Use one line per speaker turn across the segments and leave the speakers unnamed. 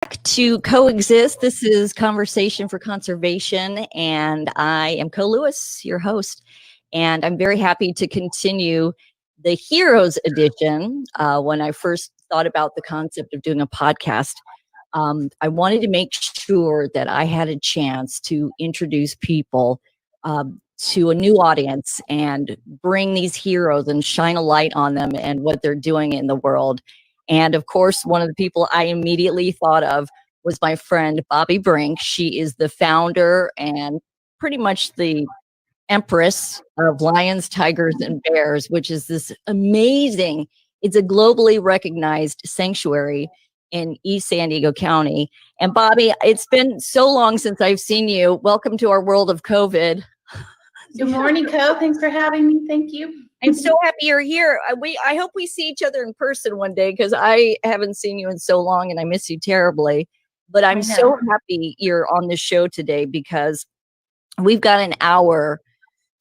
to Coexist. This is Conversation for Conservation, and I am Co Lewis, your host. And I'm very happy to continue the Heroes edition. When I first thought about the concept of doing a podcast, I wanted to make sure that I had a chance to introduce people to a new audience and bring these heroes and shine a light on them and what they're doing in the world. And of course, one of the people I immediately thought of was my friend Bobbi Brink. She is the founder and pretty much the empress of Lions, Tigers, and Bears, which is this amazing, it's a globally recognized sanctuary in East San Diego County. And Bobbi, it's been so long since I've seen you. Welcome to our world of COVID.
Good morning, Co. Thanks for having me. Thank you.
I'm so happy you're here. I hope we see each other in person one day, because I haven't seen you in so long and I miss you terribly. But I'm so happy you're on the show today, because we've got an hour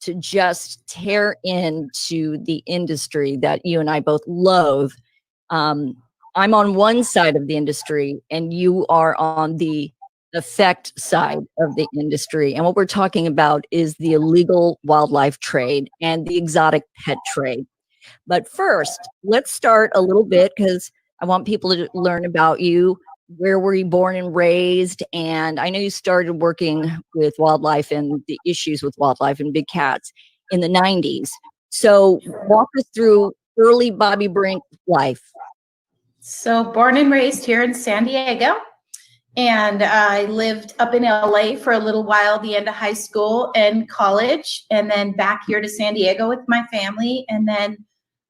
to just tear into the industry that you and I both loathe. I'm on one side of the industry and you are on the effect side of the industry. And what we're talking about is the illegal wildlife trade and the exotic pet trade. But first, let's start a little bit, because I want people to learn about you. Where were you born and raised? And I know you started working with wildlife and the issues with wildlife and big cats in the 90s. So walk us through early Bobbi Brink life.
So born and raised here in San Diego. And I lived up in LA for a little while, the end of high school and college, and then back here to San Diego with my family. And then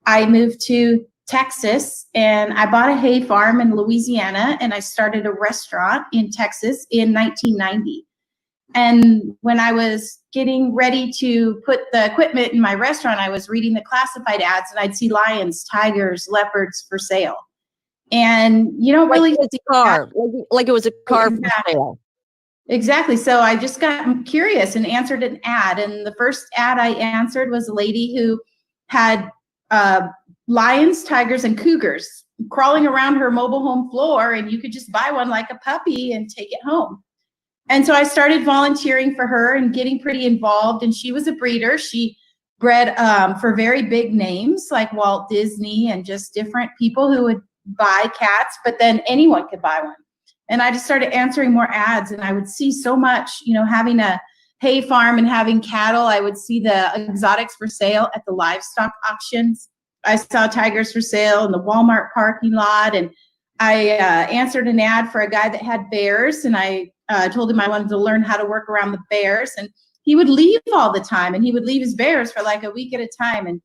I moved to Texas and I bought a hay farm in Louisiana, and I started a restaurant in Texas in 1990. And when I was getting ready to put the equipment in my restaurant, I was reading the classified ads and I'd see lions, tigers, leopards for sale. And you don't really
like it was a car for sale.
Exactly. So I just got curious and answered an ad. And the first ad I answered was a lady who had lions, tigers, and cougars crawling around her mobile home floor, and you could just buy one like a puppy and take it home. And so I started volunteering for her and getting pretty involved. And she was a breeder. She bred for very big names like Walt Disney and just different people who would buy cats, but then anyone could buy one. And I just started answering more ads, and I would see so much, having a hay farm and having cattle. I would see the exotics for sale at the livestock auctions. I saw tigers for sale in the Walmart parking lot, and I answered an ad for a guy that had bears, and I told him I wanted to learn how to work around the bears. And he would leave all the time, and he would leave his bears for like a week at a time. And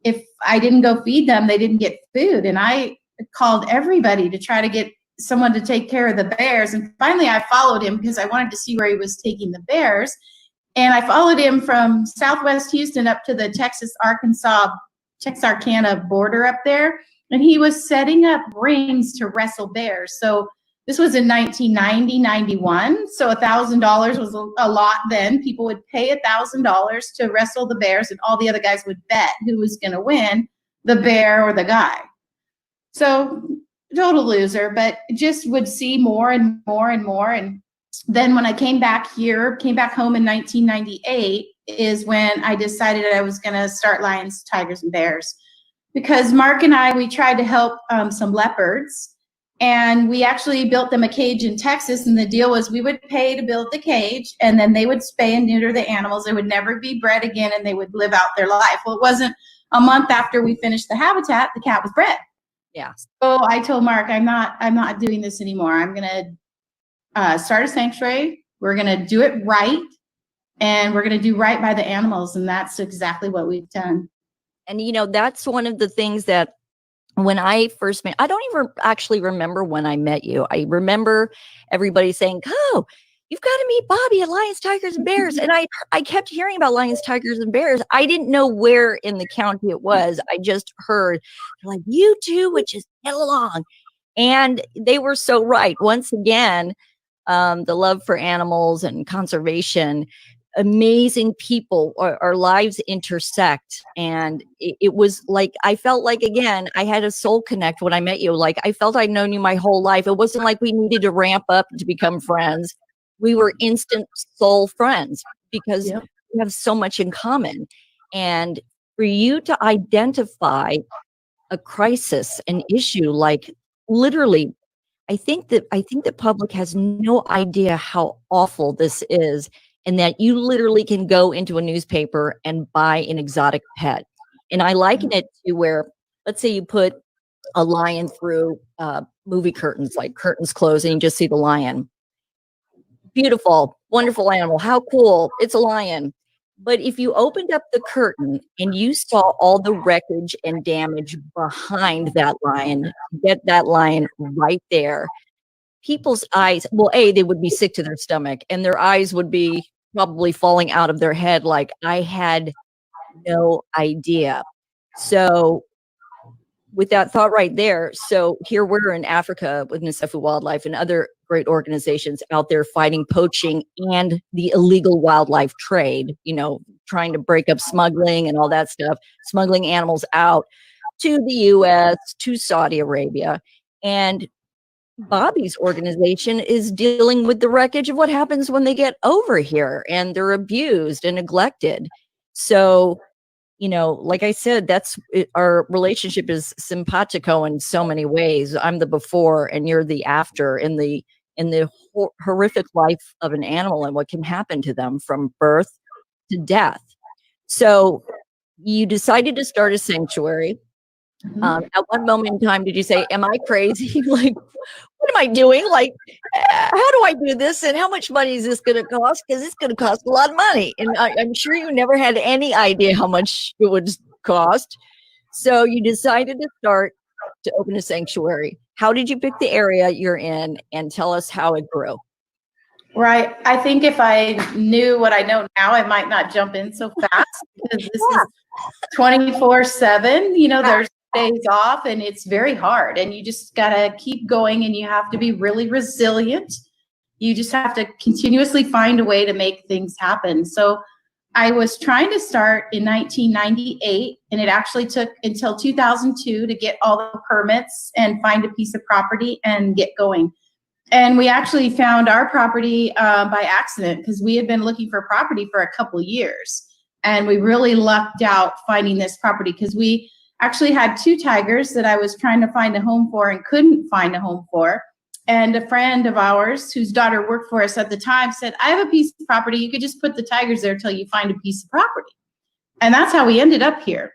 if I didn't go feed them, they didn't get food. And I called everybody to try to get someone to take care of the bears. And finally I followed him because I wanted to see where he was taking the bears. And I followed him from Southwest Houston up to the Texarkana border up there. And he was setting up rings to wrestle bears. So this was in 1990, 91. So $1,000 was a lot then. People would pay $1,000 to wrestle the bears, and all the other guys would bet who was going to win, the bear or the guy. So total loser, but just would see more and more and more. And then when I came back home in 1998 is when I decided I was going to start Lions, Tigers, and Bears. Because Mark and I, we tried to help some leopards, and we actually built them a cage in Texas. And the deal was we would pay to build the cage, and then they would spay and neuter the animals. They would never be bred again, and they would live out their life. Well, it wasn't a month after we finished the habitat, the cat was bred.
Yeah.
So I told Mark, I'm not doing this anymore. I'm going to start a sanctuary. We're going to do it right, and we're going to do right by the animals. And that's exactly what we've done.
And, that's one of the things that when I first met, I don't even actually remember when I met you. I remember everybody saying, "Oh, you've got to meet Bobbi at Lions, Tigers, and Bears." And I kept hearing about Lions, Tigers, and Bears. I didn't know where in the county it was. I just heard, they're like, "You two would just get along." And they were so right. Once again, the love for animals and conservation amazing people. Our lives intersect, and it was like I felt like, again, I had a soul connect when I met you. Like I felt I'd known you my whole life. It wasn't like we needed to ramp up to become friends. We were instant soul friends because
Yep.
we have so much in common. And for you to identify a crisis, an issue, like literally, I think the public has no idea how awful this is, and that you literally can go into a newspaper and buy an exotic pet. And I liken it to where, let's say you put a lion through movie curtains, like curtains close, and you just see the lion. Beautiful, wonderful animal. How cool. It's a lion. But if you opened up the curtain and you saw all the wreckage and damage behind that lion, get that lion right there, people's eyes, well, A, they would be sick to their stomach, and their eyes would be probably falling out of their head like, I had no idea. So with that thought right there, so here we're in Africa with Nasefu Wildlife and other great organizations out there fighting poaching and the illegal wildlife trade, trying to break up smuggling and all that stuff, smuggling animals out to the US, to Saudi Arabia. And Bobbi's organization is dealing with the wreckage of what happens when they get over here and they're abused and neglected. So, like I said, our relationship is simpatico in so many ways. I'm the before and you're the after in the horrific life of an animal and what can happen to them from birth to death. So you decided to start a sanctuary. At one moment in time, did you say, am I crazy? Like, what am I doing? Like, how do I do this? And how much money is this going to cost? Because it's going to cost a lot of money. And I'm sure you never had any idea how much it would cost. So you decided to open a sanctuary. How did you pick the area you're in? And tell us how it grew.
Right. I think if I knew what I know now, I might not jump in so fast because this is 24/7. There's days off and it's very hard, and you just got to keep going, and you have to be really resilient. You just have to continuously find a way to make things happen. So I was trying to start in 1998, and it actually took until 2002 to get all the permits and find a piece of property and get going. And we actually found our property by accident because we had been looking for property for a couple years. And we really lucked out finding this property because we actually had 2 tigers that I was trying to find a home for and couldn't find a home for. And a friend of ours whose daughter worked for us at the time said, I have a piece of property. You could just put the tigers there till you find a piece of property. And that's how we ended up here.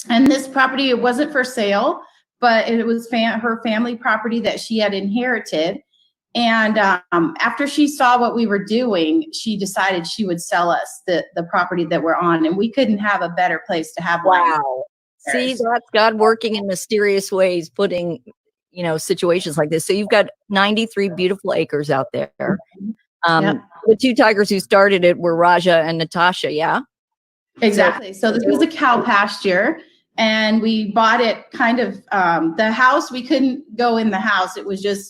And this property, it wasn't for sale, but it was her family property that she had inherited. And after she saw what we were doing, she decided she would sell us the property that we're on. And we couldn't have a better place to have land.
Wow. See, that's God working in mysterious ways, putting, situations like this. So you've got 93 beautiful acres out there.
Yep.
The 2 tigers who started it were Raja and Natasha. Yeah.
Exactly. So this was a cow pasture, and we bought it kind of, the house, we couldn't go in the house. It was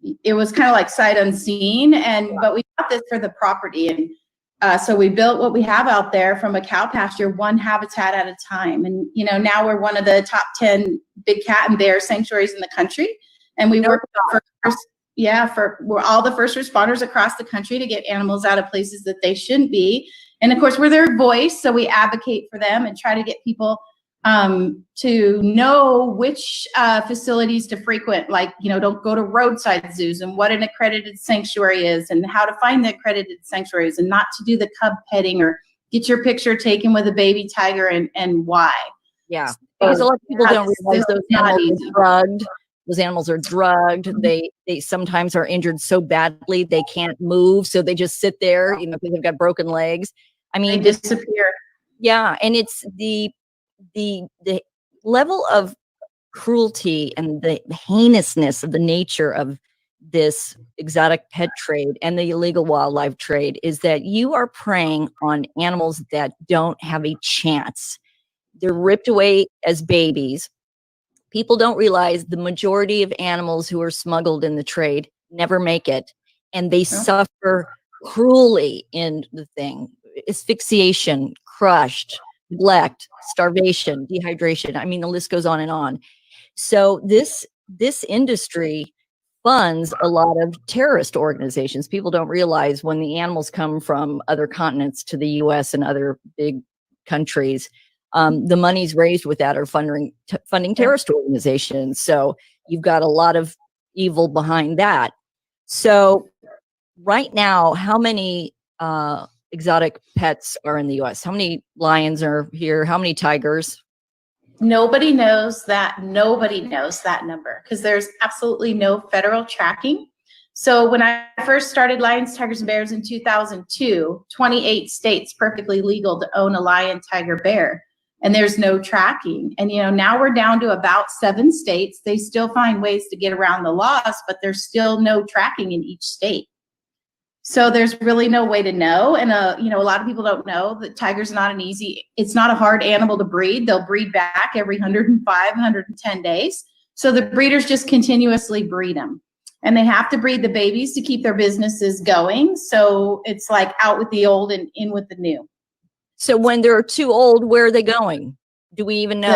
kind of like sight unseen. But we bought this for the property. And so we built what we have out there from a cow pasture, one habitat at a time. And, now we're one of the top 10 big cat and bear sanctuaries in the country. And we work we're all the first responders across the country to get animals out of places that they shouldn't be. And of course, we're their voice. So we advocate for them and try to get people to know which facilities to frequent, like, don't go to roadside zoos, and what an accredited sanctuary is, and how to find the accredited sanctuaries, and not to do the cub petting or get your picture taken with a baby tiger, and why.
Yeah, because a lot of people don't realize those animals are drugged. Those animals are drugged. They sometimes are injured so badly they can't move, so they just sit there, because they've got broken legs. I mean,
they disappear.
Yeah, and it's the level of cruelty and the heinousness of the nature of this exotic pet trade and the illegal wildlife trade is that you are preying on animals that don't have a chance. They're ripped away as babies. People don't realize the majority of animals who are smuggled in the trade never make it, and they suffer cruelly in the thing. Asphyxiation, crushed, neglect, starvation, dehydration. I mean, the list goes on and on. So this industry funds a lot of terrorist organizations. People don't realize when the animals come from other continents to the US and other big countries, the monies raised with that are funding terrorist organizations. So you've got a lot of evil behind that. So right now, how many exotic pets are in the US? How many lions are here? How many tigers?
Nobody knows that. Nobody knows that number because there's absolutely no federal tracking. So when I first started Lions, Tigers, and Bears in 2002, 28 states perfectly legal to own a lion, tiger, bear, and there's no tracking. And now we're down to about 7 states. They still find ways to get around the laws, but there's still no tracking in each state. So there's really no way to know. And, a lot of people don't know that tiger's it's not a hard animal to breed. They'll breed back every 105, 110 days. So the breeders just continuously breed them. And they have to breed the babies to keep their businesses going. So it's like out with the old and in with the new.
So when they're too old, where are they going? Do we even know?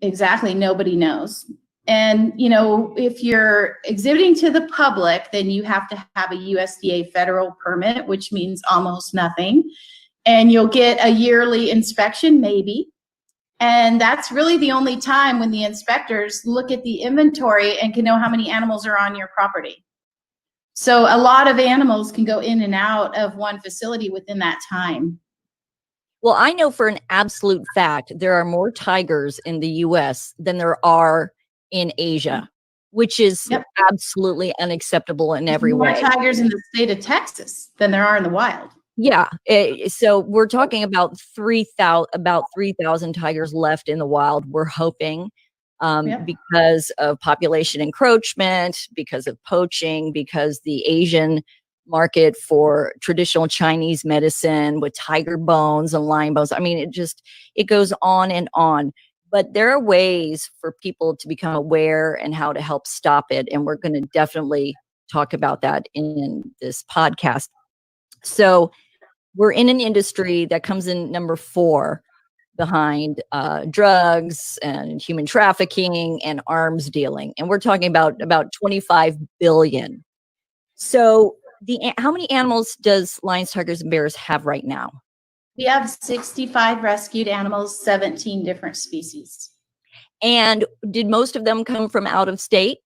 Exactly. Nobody knows. And, if you're exhibiting to the public, then you have to have a USDA federal permit, which means almost nothing. And you'll get a yearly inspection, maybe. And that's really the only time when the inspectors look at the inventory and can know how many animals are on your property. So a lot of animals can go in and out of one facility within that time.
Well, I know for an absolute fact, there are more tigers in the US than there are in Asia, which is absolutely unacceptable in every way.
More tigers in the state of Texas than there are in the wild.
Yeah. So we're talking about 3,000 tigers left in the wild. We're hoping because of population encroachment, because of poaching, because the Asian market for traditional Chinese medicine with tiger bones and lion bones. I mean, it goes on and on. But there are ways for people to become aware and how to help stop it. And we're going to definitely talk about that in this podcast. So we're in an industry that comes in number 4 behind drugs and human trafficking and arms dealing. And we're talking about 25 billion. So how many animals does Lions, Tigers, and Bears have right now?
We have 65 rescued animals, 17 different species.
And did most of them come from out of state?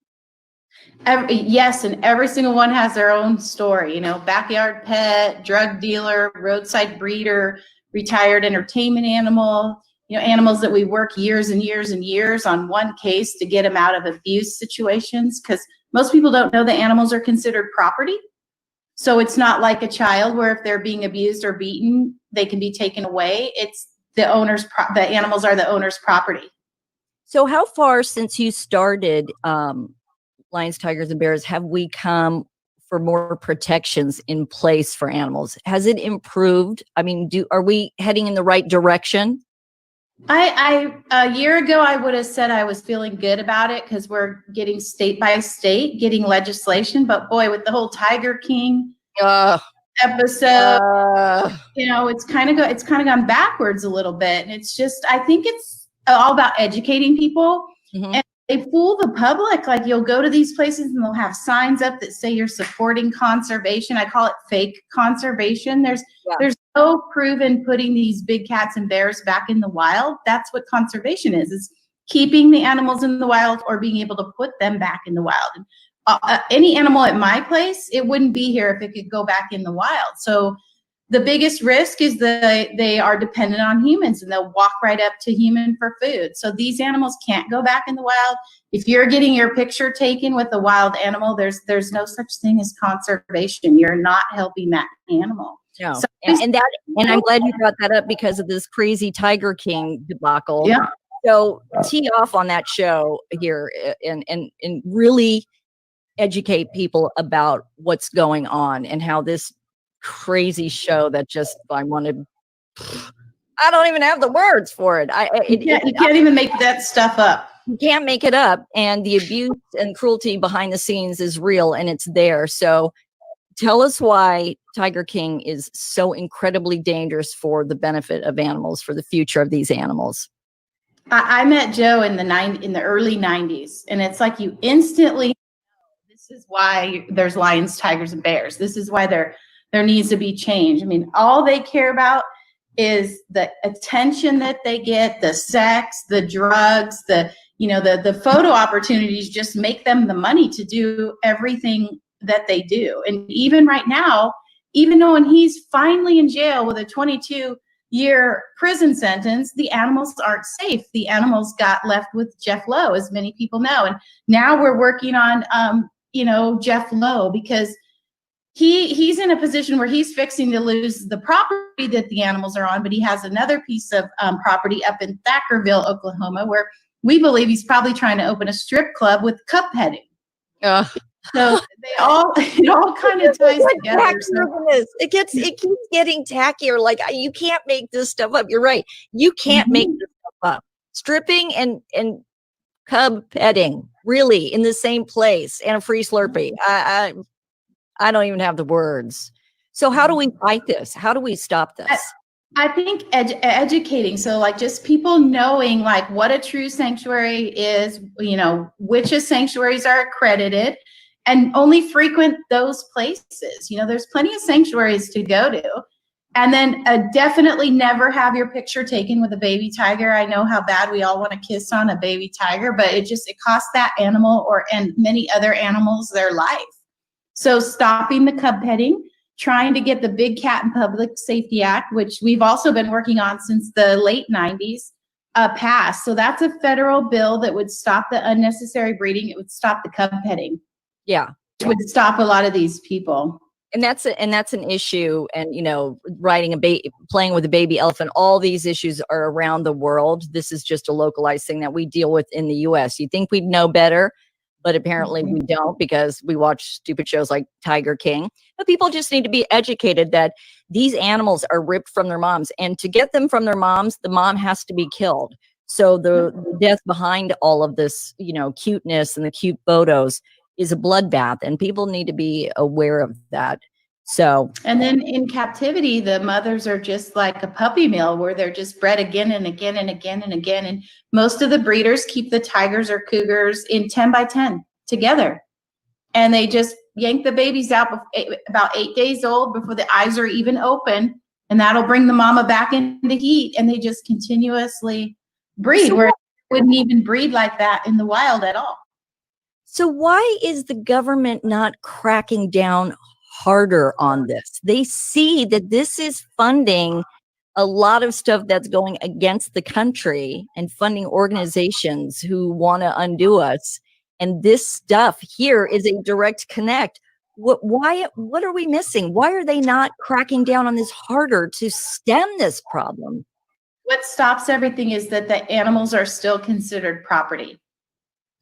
Yes, and every single one has their own story. Backyard pet, drug dealer, roadside breeder, retired entertainment animal, animals that we work years and years and years on one case to get them out of abuse situations, because most people don't know the animals are considered property. So it's not like a child where if they're being abused or beaten, they can be taken away. It's the animals are the owner's property.
So how far since you started Lions, Tigers, and Bears have we come for more protections in place for animals? Has it improved? I mean, are we heading in the right direction?
A year ago, I would have said I was feeling good about it because we're getting state by state, getting legislation. But boy, with the whole Tiger King episode, it's kind of gone backwards a little bit. And it's just, I think it's all about educating people. Mm-hmm. And they fool the public. Like you'll go to these places and they'll have signs up that say you're supporting conservation. I call it fake conservation. There's no proven putting these big cats and bears back in the wild. That's what conservation is keeping the animals in the wild or being able to put them back in the wild. Any animal at my place, it wouldn't be here if it could go back in the wild. So the biggest risk is that they are dependent on humans and they'll walk right up to human for food. So these animals can't go back in the wild. If you're getting your picture taken with a wild animal, there's no such thing as conservation. You're not helping that animal.
No. So and I'm glad you brought that up because of this crazy Tiger King debacle.
Yeah.
So tee off on that show here and really educate people about what's going on and how this crazy show that I don't even have the words for it.
You can't even make that stuff up.
You can't make it up. And the abuse and cruelty behind the scenes is real and it's there. So tell us why Tiger King is so incredibly dangerous for the benefit of animals, for the future of these animals.
I met Joe in the early 90s, and it's like you instantly, this is why there's lions, tigers, and bears. This is why there needs to be change. I mean, all they care about is the attention that they get, the sex, the drugs, the photo opportunities just make them the money to do everything that they do. And even right now, even though he's finally in jail with a 22-year prison sentence, the animals aren't safe. The animals got left with Jeff Lowe, as many people know. And now we're working on, Jeff Lowe, because he's in a position where he's fixing to lose the property that the animals are on, but he has another piece of property up in Thackerville, Oklahoma, where we believe he's probably trying to open a strip club with cup petting. So it all kind of ties together. So.
It keeps getting tackier. Like, you can't make this stuff up. You're right. You can't make this stuff up. Stripping and cub petting, really, in the same place, and a free Slurpee. I don't even have the words. So how do we fight this? How do we stop this?
I think educating. So like just people knowing like what a true sanctuary is, which sanctuaries are accredited, and only frequent those places. There's plenty of sanctuaries to go to. And then definitely never have your picture taken with a baby tiger. I know how bad we all want to kiss on a baby tiger, but it costs that animal and many other animals their life. So stopping the cub petting, trying to get the Big Cat and Public Safety Act, which we've also been working on since the late 90s, passed. So that's a federal bill that would stop the unnecessary breeding. It would stop the cub petting.
Yeah.
It would stop a lot of these people.
And that's an issue. And, playing with a baby elephant, all these issues are around the world. This is just a localized thing that we deal with in the US. You think we'd know better, but apparently we don't, because we watch stupid shows like Tiger King. But people just need to be educated that these animals are ripped from their moms. And to get them from their moms, the mom has to be killed. So the death behind all of this, cuteness and the cute photos is a bloodbath. And people need to be aware of that. So,
and then in captivity, the mothers are just like a puppy mill where they're just bred again and again and again and again. And most of the breeders keep the tigers or cougars in 10 by 10 together. And they just yank the babies out about 8 days old before the eyes are even open. And that'll bring the mama back into heat. And they just continuously breed, where it wouldn't even breed like that in the wild at all.
So why is the government not cracking down harder on this? They see that this is funding a lot of stuff that's going against the country and funding organizations who want to undo us. And this stuff here is a direct connect. What are we missing? Why are they not cracking down on this harder to stem this problem?
What stops everything is that the animals are still considered property.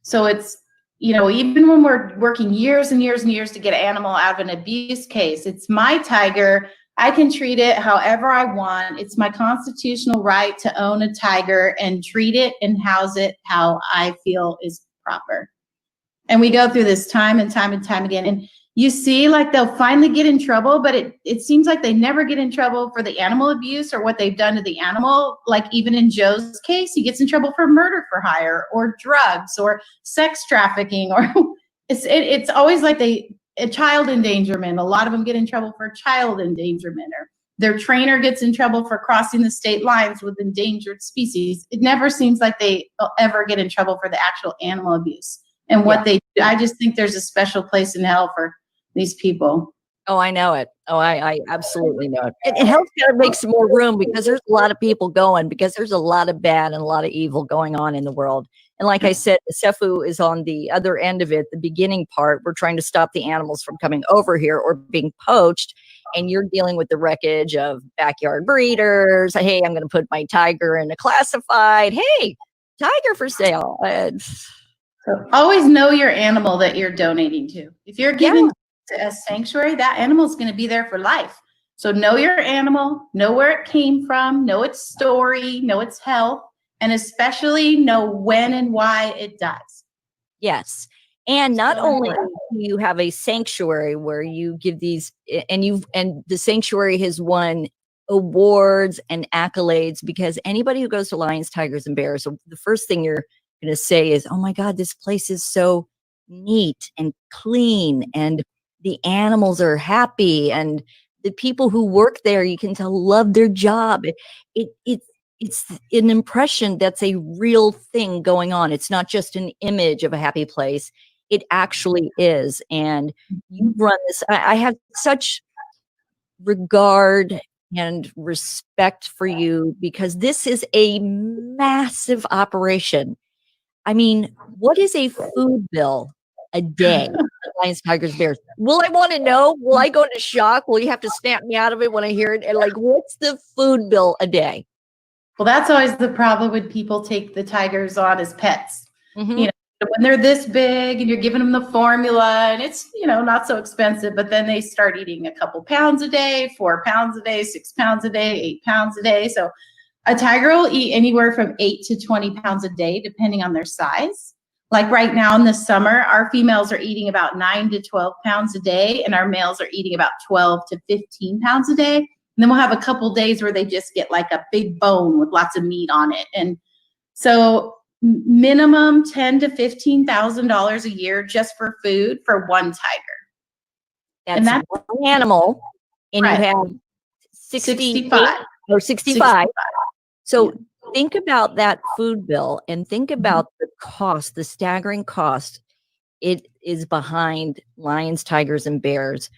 So it's, even when we're working years and years and years to get an animal out of an abuse case, it's my tiger. I can treat it however I want. It's my constitutional right to own a tiger and treat it and house it how I feel is proper. And we go through this time and time and time again. And you see, like, they'll finally get in trouble, but it seems like they never get in trouble for the animal abuse or what they've done to the animal. Like even in Joe's case, he gets in trouble for murder for hire or drugs or sex trafficking, or it's always like a child endangerment. A lot of them get in trouble for child endangerment, or their trainer gets in trouble for crossing the state lines with endangered species. It never seems like they ever get in trouble for the actual animal abuse and what they do. I just think there's a special place in hell for these people.
Oh, I know it. Oh, I absolutely know it. And healthcare makes some more room because there's a lot of people going, because there's a lot of bad and a lot of evil going on in the world. And like I said, Sefu is on the other end of it, the beginning part. We're trying to stop the animals from coming over here or being poached. And you're dealing with the wreckage of backyard breeders. Hey, I'm going to put my tiger in a classified. Hey, tiger for sale.
So always know your animal that you're donating to. If you're giving to a sanctuary, that animal is going to be there for life. So know your animal, know where it came from, know its story, know its health, and especially know when and why it dies.
Yes. And not
So
only
important.
do you have a sanctuary where you give these, and the sanctuary has won awards and accolades, because anybody who goes to lions, tigers, and bears, the first thing you're going to say is, oh my God, this place is so neat and clean, and the animals are happy, and the people who work there, you can tell, love their job. It's an impression that's a real thing going on. It's not just an image of a happy place. It actually is. And you run this. I have such regard and respect for you, because this is a massive operation. I mean, what is a food bill a day at Lions, Tigers, Bears? Will I want to know? Will I go into shock? Will you have to snap me out of it when I hear it? And like, what's the food bill a day?
Well, that's always the problem when people take the tigers on as pets.
Mhm.
You know, when they're this big and you're giving them the formula and it's, not so expensive, but then they start eating a couple pounds a day, 4 pounds a day, 6 pounds a day, 8 pounds a day. So a tiger will eat anywhere from 8 to 20 pounds a day, depending on their size. Like right now in the summer, our females are eating about 9 to 12 pounds a day, and our males are eating about 12 to 15 pounds a day. And then we'll have a couple days where they just get like a big bone with lots of meat on it. And so minimum $10,000 to $15,000 a year just for food for one tiger.
That's one animal, and
right.
you have
65
or 65. So think about that food bill, and think about the cost, the staggering cost it is behind lions, tigers, and bears.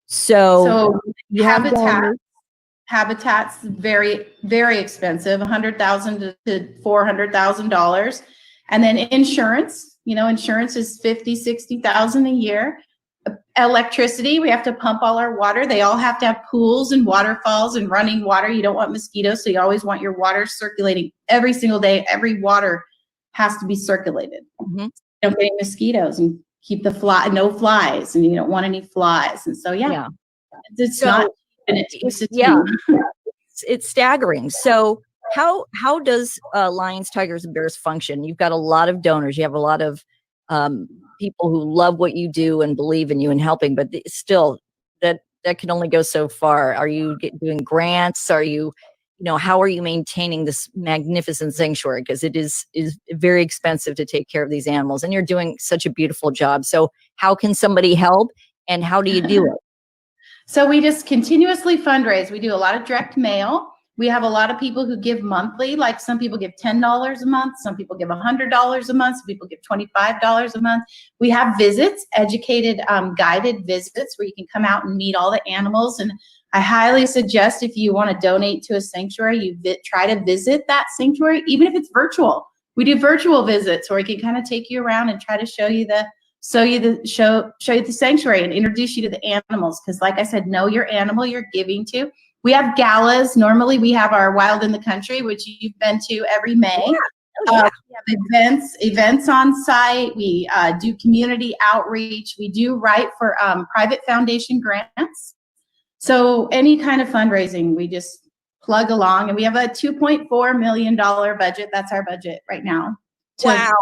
So you have
habitat's very, very expensive, $100,000 to $400,000. And then insurance, insurance is $50,000, $60,000 a year. Electricity, we have to pump all our water. They all have to have pools and waterfalls and running water. You don't want mosquitoes, so you always want your water circulating every single day. Every water has to be circulated.
Mm-hmm.
You don't get any mosquitoes, and keep no flies, and you don't want any flies. And so, it's not. And
it's staggering. So how does lions, tigers, and bears function? You've got a lot of donors. You have a lot of people who love what you do and believe in you and helping, but still, that can only go so far. Are you doing grants? Are you, how are you maintaining this magnificent sanctuary? Because it is very expensive to take care of these animals, and you're doing such a beautiful job. So how can somebody help, and how do you do it?
So we just continuously fundraise. We do a lot of direct mail. We have a lot of people who give monthly, like some people give $10 a month, some people give $100 a month, some people give $25 a month. We have visits, educated, guided visits, where you can come out and meet all the animals. And I highly suggest, if you want to donate to a sanctuary, you try to visit that sanctuary, even if it's virtual. We do virtual visits where we can kind of take you around and try to show you the sanctuary and introduce you to the animals. Because like I said, know your animal you're giving to. We have galas. Normally we have our Wild in the Country, which you've been to every May. We have events on site. We do community outreach. We do write for private foundation grants. So any kind of fundraising, we just plug along. And we have a $2.4 million budget. That's our budget right now.
Wow.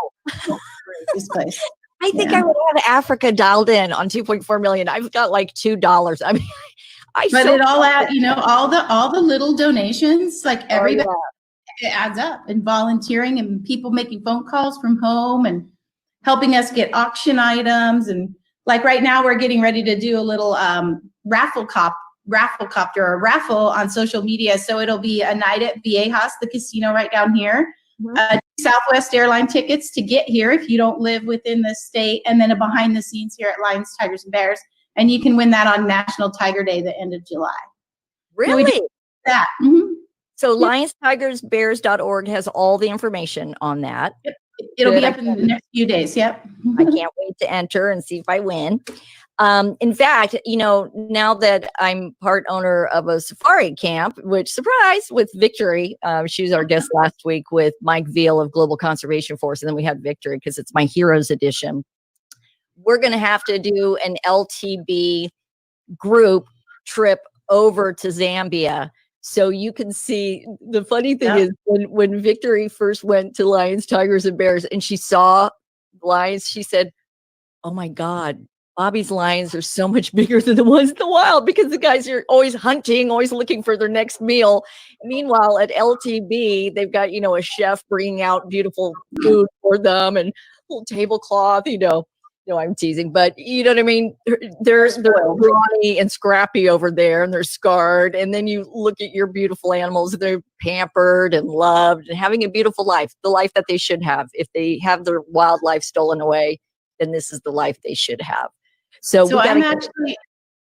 This place.
I think I would have Africa dialed in on 2.4 million. I've got like $2. I mean,
it all out, all the little donations, like everybody, it adds up, and volunteering and people making phone calls from home and helping us get auction items. And like right now we're getting ready to do a little rafflecopter or raffle on social media. So it'll be a night at Viejas, the casino right down here. Southwest airline tickets to get here if you don't live within the state, and then a behind the scenes here at Lions, Tigers, and Bears. And you can win that on National Tiger Day, the end of July.
Really?
That.
So lionstigersbears.org has all the information on that.
Yep. It'll be up in the next few days. Yep.
I can't wait to enter and see if I win. In fact, now that I'm part owner of a safari camp, which, surprise, with Victory, she was our guest last week with Mike Veal of Global Conservation Force, and then we had Victory because it's my Heroes Edition. We're going to have to do an LTB group trip over to Zambia. So you can see, the funny thing is when Victory first went to Lions, Tigers, and Bears, and she saw lions, she said, Oh my God. Bobby's lions are so much bigger than the ones in the wild because the guys are always hunting, always looking for their next meal. Meanwhile, at LTB, they've got, a chef bringing out beautiful food for them and little tablecloth, No, I'm teasing, but you know what I mean? They're brawny and scrappy over there and they're scarred. And then you look at your beautiful animals, they're pampered and loved and having a beautiful life, the life that they should have. If they have their wildlife stolen away, then this is the life they should have. So
I'm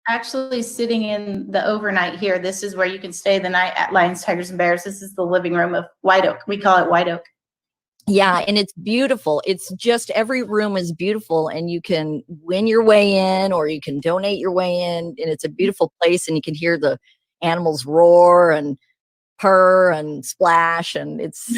actually sitting in the overnight here. This is where you can stay the night at Lions, Tigers, and Bears. This is the living room of White Oak. We call it White Oak.
Yeah, and it's beautiful. It's just every room is beautiful, and you can win your way in or you can donate your way in, and it's a beautiful place, and you can hear the animals roar and purr and splash, and it's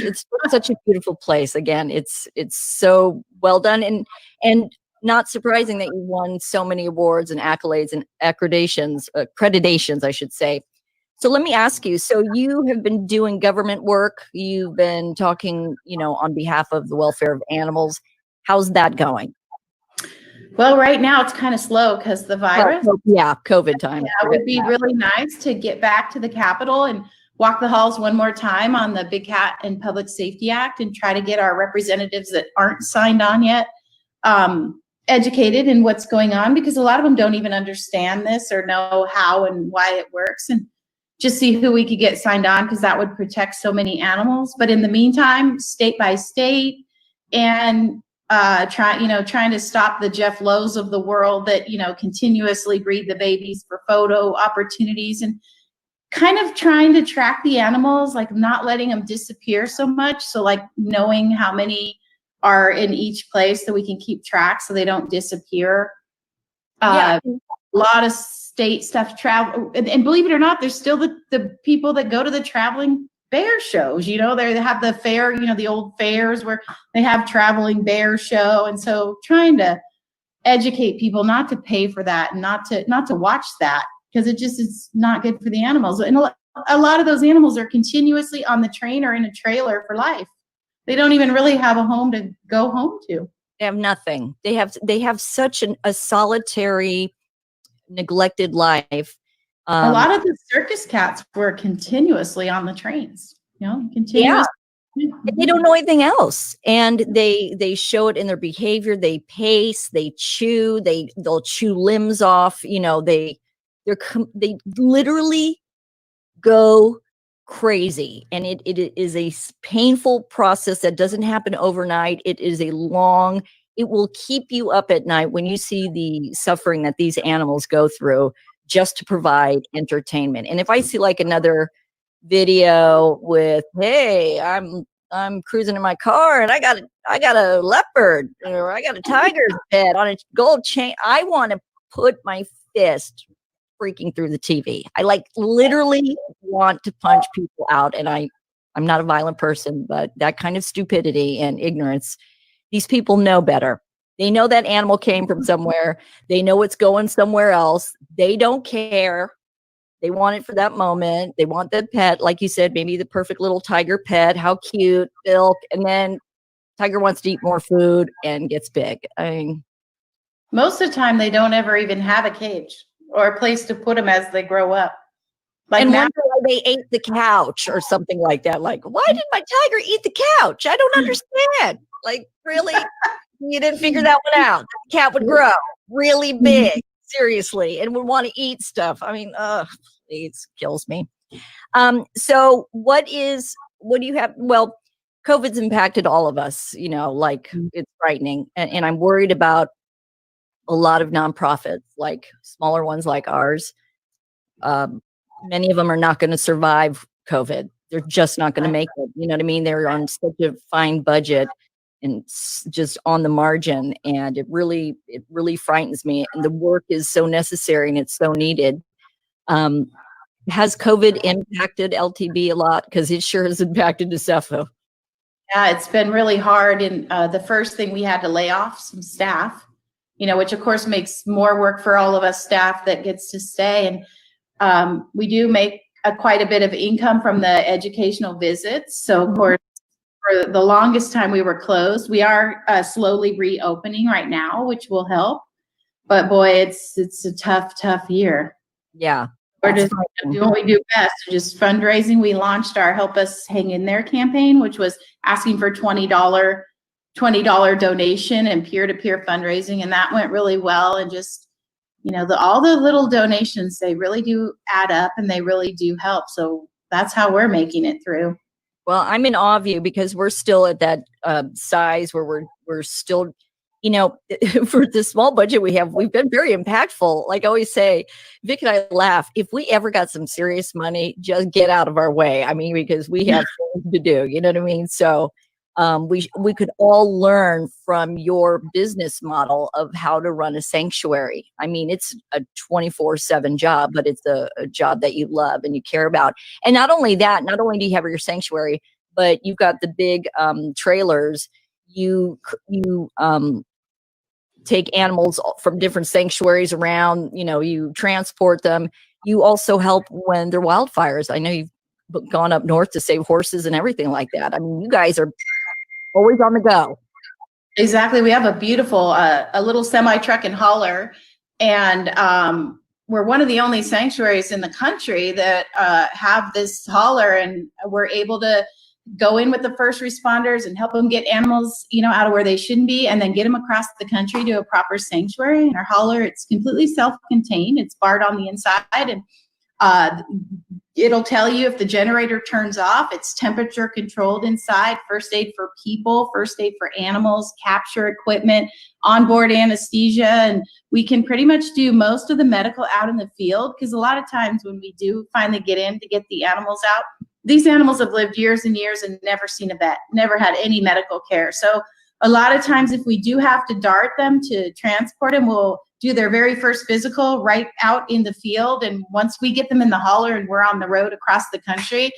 such a beautiful place. Again, it's so well done, and not surprising that you won so many awards and accolades and accreditations, I should say. So let me ask you, so you have been doing government work, you've been talking, on behalf of the welfare of animals. How's that going?
Well, right now it's kind of slow because the virus.
Yeah, COVID time.
Yeah, it would be really nice to get back to the Capitol and walk the halls one more time on the Big Cat and Public Safety Act and try to get our representatives that aren't signed on yet educated in what's going on, because a lot of them don't even understand this or know how and why it works, and just see who we could get signed on, because that would protect so many animals. But in the meantime, state by state, and trying to stop the Jeff Lowe's of the world that, continuously breed the babies for photo opportunities, and kind of trying to track the animals, like not letting them disappear so much. So like knowing how many are in each place so we can keep track so they don't disappear. A lot of state stuff travel, and believe it or not, there's still the people that go to the traveling bear shows. They have the fair, the old fairs where they have traveling bear show. And so trying to educate people not to pay for that and not to watch that, because it just is not good for the animals. And a lot of those animals are continuously on the train or in a trailer for life. They don't even really have a home to go home to.
They have nothing. They have such a solitary, neglected life.
A lot of the circus cats were continuously on the trains, continuously.
Yeah. They don't know anything else. And they show it in their behavior. They pace, they chew, they'll chew limbs off. They literally go crazy, and it is a painful process that doesn't happen overnight. It will keep you up at night when you see the suffering that these animals go through just to provide entertainment. And if I see like another video with, hey, I'm cruising in my car and I got a leopard, or I got a tiger's head on a gold chain, I want to put my fist freaking through the TV. I literally want to punch people out. And I'm not a violent person, but that kind of stupidity and ignorance, these people know better. They know that animal came from somewhere. They know it's going somewhere else. They don't care. They want it for that moment. They want the pet, like you said, maybe the perfect little tiger pet. How cute, milk, and then tiger wants to eat more food and gets big.
Most of the time, they don't ever even have a cage or a place to put them as they grow up.
And wonder why they ate the couch or something like that. Like, why did my tiger eat the couch? I don't understand. Like, really? You didn't figure that one out. The cat would grow really big, seriously, and would want to eat stuff. Please, kills me. So what do you have? Well, COVID's impacted all of us, it's frightening. And I'm worried about a lot of nonprofits, like smaller ones like ours. Many of them are not going to survive COVID. They're just not going to make it. You know what I mean? They're on such a fine budget and just on the margin. And it really frightens me. And the work is so necessary and it's so needed. Has COVID impacted LTB a lot? Because it sure has impacted DeCefo.
Yeah, it's been really hard. And the first thing, we had to lay off some staff, which of course makes more work for all of us staff that gets to stay. And we do make quite a bit of income from the educational visits. So of course, for the longest time we were closed. We are slowly reopening right now, which will help. But boy, it's a tough year.
Yeah.
We're just doing what we do best, just fundraising. We launched our Help Us Hang in There campaign, which was asking for $20 donation and peer-to-peer fundraising. And that went really well. And just, all the little donations, they really do add up and they really do help. So that's how we're making it through.
Well, I'm in awe of you because we're still at that size where we're still, for the small budget we have, we've been very impactful. Like I always say, Vic and I laugh, if we ever got some serious money, just get out of our way. I mean, because we have things to do, you know what I mean? So we could all learn from your business model of how to run a sanctuary. I mean, it's a 24/7 job, but it's a job that you love and you care about. And not only that, not only do you have your sanctuary, but you've got the big trailers. You take animals from different sanctuaries around, you transport them. You also help when there are wildfires. I know you've gone up north to save horses and everything like that. I mean, you guys are always on the go.
Exactly. We have a beautiful, a little semi-truck and hauler. And we're one of the only sanctuaries in the country that have this hauler, and we're able to go in with the first responders and help them get animals, out of where they shouldn't be, and then get them across the country to a proper sanctuary. And our hauler, it's completely self-contained. It's barred on the inside, and it'll tell you if the generator turns off. It's temperature controlled inside. First aid for people, first aid for animals, capture equipment, onboard anesthesia, and we can pretty much do most of the medical out in the field, because a lot of times when we do finally get in to get the animals out, these animals have lived years and years and never seen a vet, never had any medical care. So a lot of times if we do have to dart them to transport them, we'll do their very first physical right out in the field. And once we get them in the hauler and we're on the road across the country,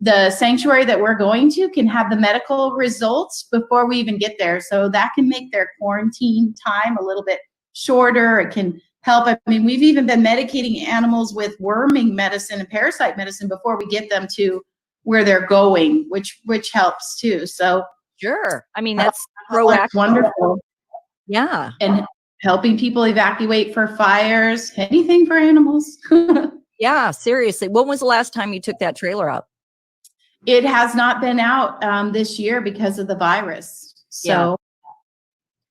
the sanctuary that we're going to can have the medical results before we even get there. So that can make their quarantine time a little bit shorter. It can help. I mean, we've even been medicating animals with worming medicine and parasite medicine before we get them to where they're going, which helps too. So
sure. I mean, that's proactive.
Wonderful.
Yeah.
And helping people evacuate for fires, anything for animals.
Yeah, seriously. When was the last time you took that trailer out?
It has not been out this year because of the virus. So,
yeah.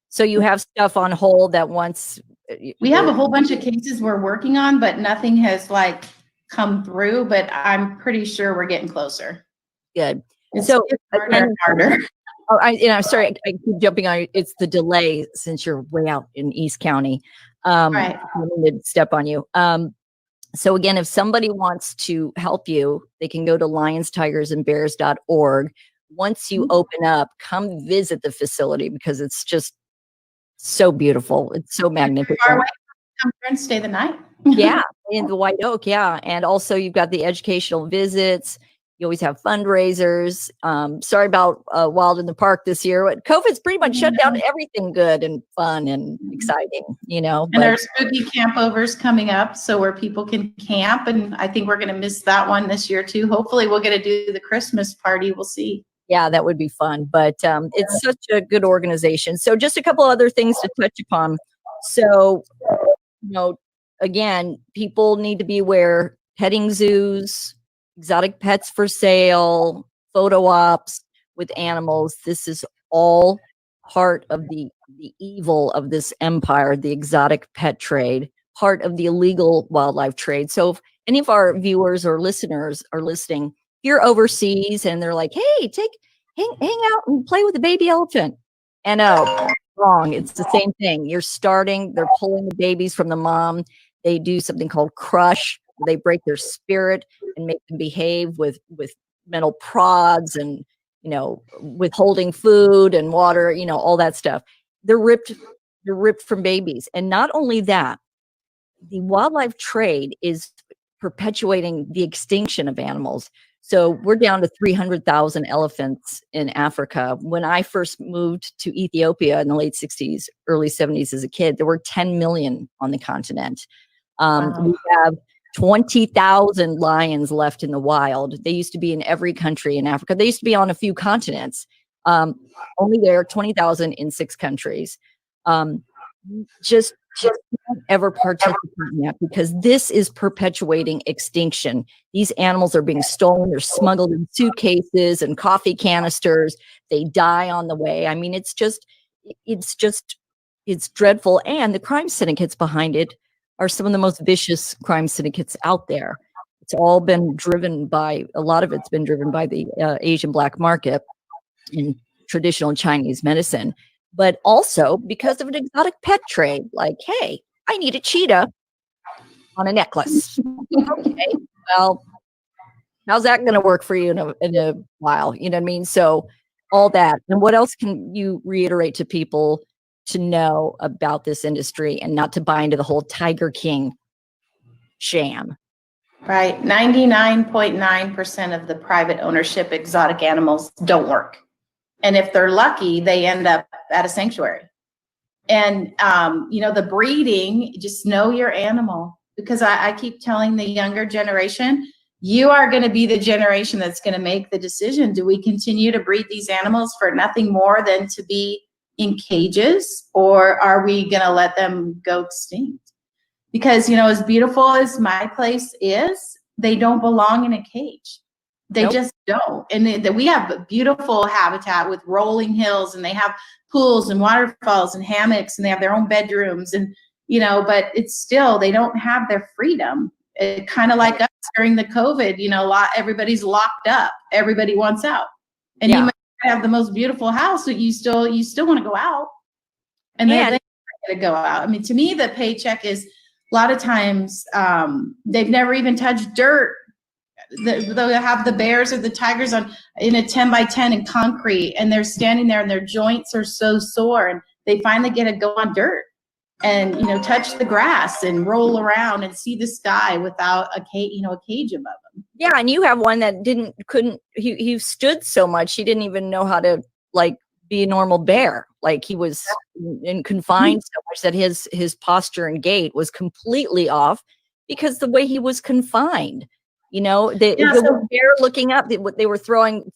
So you have stuff on hold that once
we have a whole bunch of cases we're working on, but nothing has come through, but I'm pretty sure we're getting closer.
Good.
It's
so
harder and harder.
Oh, I'm sorry. I keep jumping on you. It's the delay since you're way out in East County.
Right.
I need to step on you. So again, if somebody wants to help you, they can go to lionstigersandbears.org. Once you open up, come visit the facility because it's just so beautiful. It's so magnificent.
Far away, come here and stay the night.
Yeah, in the White Oak. Yeah. And also you've got the educational visits. You always have fundraisers. Sorry about Wild in the Park this year. COVID's pretty much shut down everything good and fun and exciting,
And our spooky campovers coming up, so where people can camp. And I think we're going to miss that one this year too. Hopefully we'll get to do the Christmas party. We'll see.
Yeah, that would be fun. But it's such a good organization. So just a couple other things to touch upon. So, again, people need to be aware, petting zoos, exotic pets for sale, photo ops with animals. This is all part of the evil of this empire, the exotic pet trade, part of the illegal wildlife trade. So if any of our viewers or listeners are listening, you're overseas and they're like, hey, hang out and play with the baby elephant. And wrong. It's the same thing. They're pulling the babies from the mom. They do something called crush. They break their spirit and make them behave with mental prods and, withholding food and water, all that stuff. They're ripped from babies. And not only that, the wildlife trade is perpetuating the extinction of animals. So we're down to 300,000 elephants in Africa. When I first moved to Ethiopia in the late 60s, early 70s as a kid, there were 10 million on the continent. We have 20,000 lions left in the wild. They used to be in every country in Africa. They used to be on a few continents. Only there, 20,000 in 6 countries. Just don't ever participate in that, because this is perpetuating extinction. These animals are being stolen. They're smuggled in suitcases and coffee canisters. They die on the way. I mean, it's dreadful. And the crime syndicates behind it are some of the most vicious crime syndicates out there. It's all been driven by, a lot of it's been driven by the Asian black market in traditional Chinese medicine, but also because of an exotic pet trade. Like, hey, I need a cheetah on a necklace. Okay, well, how's that going to work for you in a while? You know what I mean? So all that. And what else can you reiterate to people to know about this industry and not to buy into the whole Tiger King sham?
Right. 99.9% of the private ownership exotic animals don't work. And if they're lucky, they end up at a sanctuary. And, the breeding, just know your animal, because I keep telling the younger generation, you are going to be the generation that's going to make the decision. Do we continue to breed these animals for nothing more than to be in cages, or are we going to let them go extinct? Because, as beautiful as my place is, they don't belong in a cage. They
Nope.
just don't. And we have beautiful habitat with rolling hills, and they have pools and waterfalls and hammocks, and they have their own bedrooms, and, but it's still, they don't have their freedom. It kind of like us during the COVID, everybody's locked up. Everybody wants out. And you might have the most beautiful house, but you still want to go out. And they're going to go out. I mean, to me, the paycheck is, a lot of times, they've never even touched dirt. They'll have the bears or the tigers in a 10 by 10 in concrete, and they're standing there and their joints are so sore, and they finally get to go on dirt and, touch the grass and roll around and see the sky without a cage above them.
Yeah. And you have one that he stood so much, he didn't even know how to be a normal bear. Like, he was confined so much that his posture and gait was completely off because the way he was confined. The bear looking up, they were throwing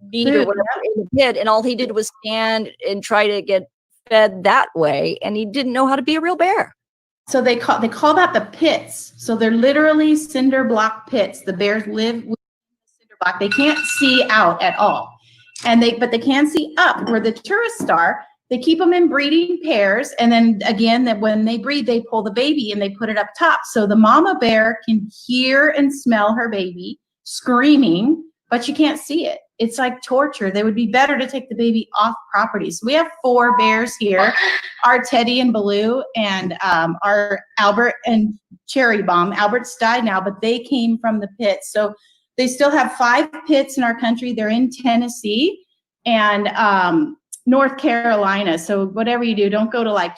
meat or whatever in the pit, and all he did was stand and try to get fed that way, and he didn't know how to be a real bear.
So they call that the pits. So they're literally cinder block pits. The bears live within the cinder block. They can't see out at all. But they can see up where the tourists are. They keep them in breeding pairs, and then again, that when they breed, they pull the baby and they put it up top. So the mama bear can hear and smell her baby screaming, but you can't see it. It's like torture. They would be better to take the baby off property. So we have 4 bears here, our Teddy and Baloo, and our Albert and Cherry Bomb. Albert's died now, but they came from the pits. So they still have 5 pits in our country. They're in Tennessee and North Carolina. So whatever you do, don't go to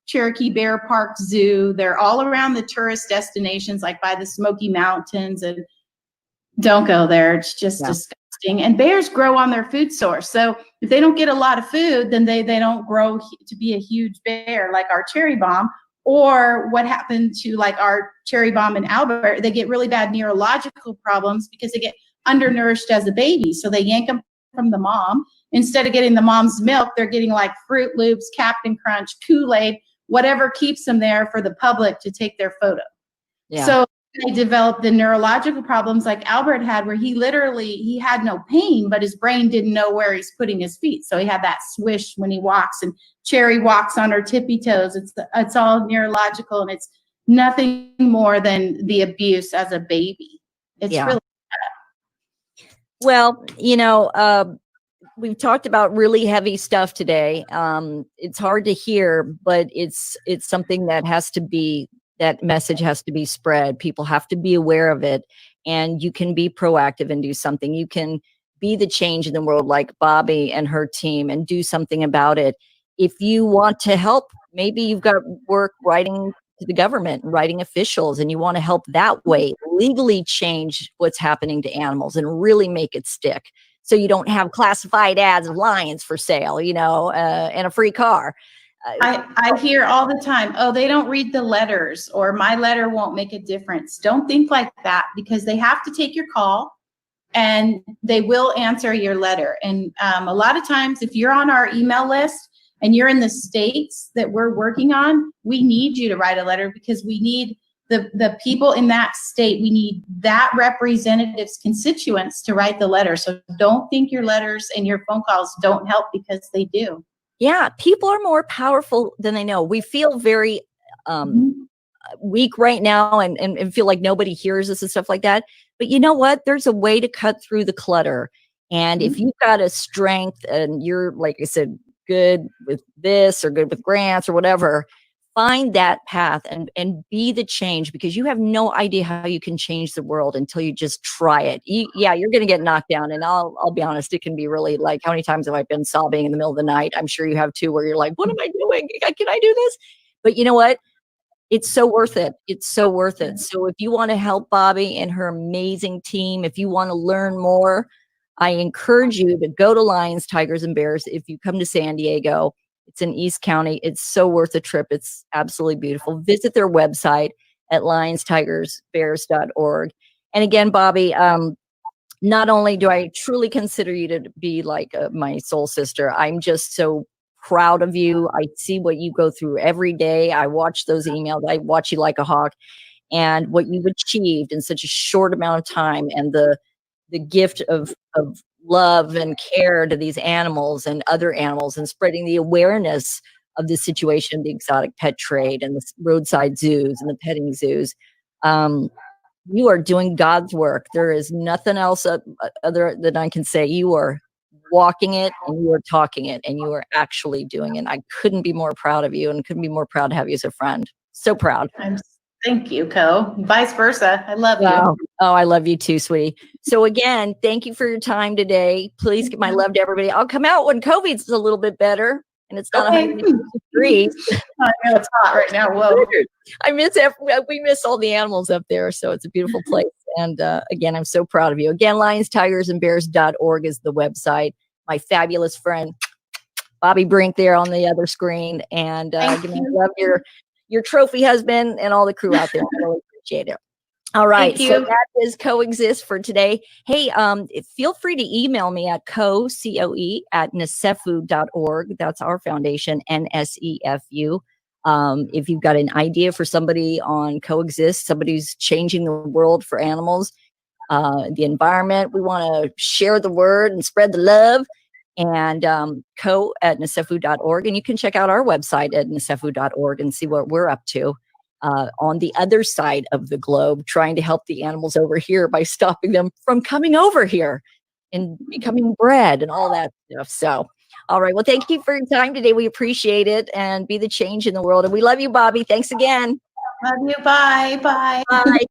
Cherokee Bear Park Zoo. They're all around the tourist destinations, like by the Smoky Mountains, and don't go there. It's just disgusting. And bears grow on their food source. So if they don't get a lot of food, then they don't grow to be a huge bear like our Cherry Bomb. Or what happened to our Cherry Bomb and Albert, they get really bad neurological problems because they get undernourished as a baby. So they yank them from the mom. Instead of getting the mom's milk, they're getting Fruit Loops, Captain Crunch, Kool-Aid, whatever keeps them there for the public to take their photo. Yeah. So they developed the neurological problems like Albert had, where he had no pain, but his brain didn't know where he's putting his feet. So he had that swish when he walks, and Cherry walks on her tippy toes. It's all neurological, and it's nothing more than the abuse as a baby. It's really bad.
Well, we've talked about really heavy stuff today. It's hard to hear, but it's something that that message has to be spread. People have to be aware of it, and you can be proactive and do something. You can be the change in the world like Bobbi and her team and do something about it. If you want to help, maybe you've got work writing to the government, writing officials, and you want to help that way, legally change what's happening to animals and really make it stick. So you don't have classified ads of lions for sale, and a free car.
I hear all the time, oh, they don't read the letters, or my letter won't make a difference. Don't think like that, because they have to take your call. and they will answer your letter. And a lot of times, if you're on our email list and you're in the states that we're working on, we need you to write a letter, because we need the people in that state. We need that representative's constituents to write the letter. So don't think your letters and your phone calls don't help, because they do.
Yeah, people are more powerful than they know. We feel very weak right now and feel like nobody hears us and stuff like that. But you know what? There's a way to cut through the clutter. And if you've got a strength and you're, like I said, good with this or good with grants or whatever, find that path and be the change, because you have no idea how you can change the world until you just try it. Yeah, you're going to get knocked down. And I'll be honest, it can be really, like, how many times have I been sobbing in the middle of the night? I'm sure you have too, where you're like, what am I doing? Can I do this? But you know what? It's so worth it. It's so worth it. So if you want to help Bobbi and her amazing team, if you want to learn more, I encourage you to go to Lions, Tigers, and Bears. If you come to San Diego, it's in East County. It's so worth the trip. It's absolutely beautiful. Visit their website at lionstigersbears.org. And again, Bobbi, not only do I truly consider you to be like my soul sister, I'm just so proud of you. I see what you go through every day. I watch those emails. I watch you like a hawk, and what you've achieved in such a short amount of time, and the gift of love and care to these animals and other animals, and spreading the awareness of the situation, the exotic pet trade and the roadside zoos and the petting zoos. You are doing God's work. There is nothing else other than I can say. You are walking it, and you are talking it, and you are actually doing it. I couldn't be more proud of you, and couldn't be more proud to have you as a friend. So proud.
Thank you, Co. Vice versa. I love you.
Oh, I love you too, sweetie. So again, thank you for your time today. Please give my love to everybody. I'll come out when COVID's a little bit better and it's not 100 degrees.
I know it's hot right now. Whoa.
We miss all the animals up there. So it's a beautiful place. And again, I'm so proud of you. Again, lionstigersandbears.org is the website. My fabulous friend, Bobbi Brink, there on the other screen. And I love your trophy husband and all the crew out there. I really appreciate it. All right. So that is Coexist for today. Hey, feel free to email me at coe@nsefu.org. That's our foundation, NSEFU. If you've got an idea for somebody on Coexist, somebody who's changing the world for animals, the environment, we want to share the word and spread the love. And coe@nsefu.org. And you can check out our website at nsefu.org and see what we're up to on the other side of the globe, trying to help the animals over here by stopping them from coming over here and becoming bred and all that stuff. So, all right. Well, thank you for your time today. We appreciate it, and be the change in the world. And we love you, Bobbi. Thanks again.
Love you. Bye. Bye.
Bye.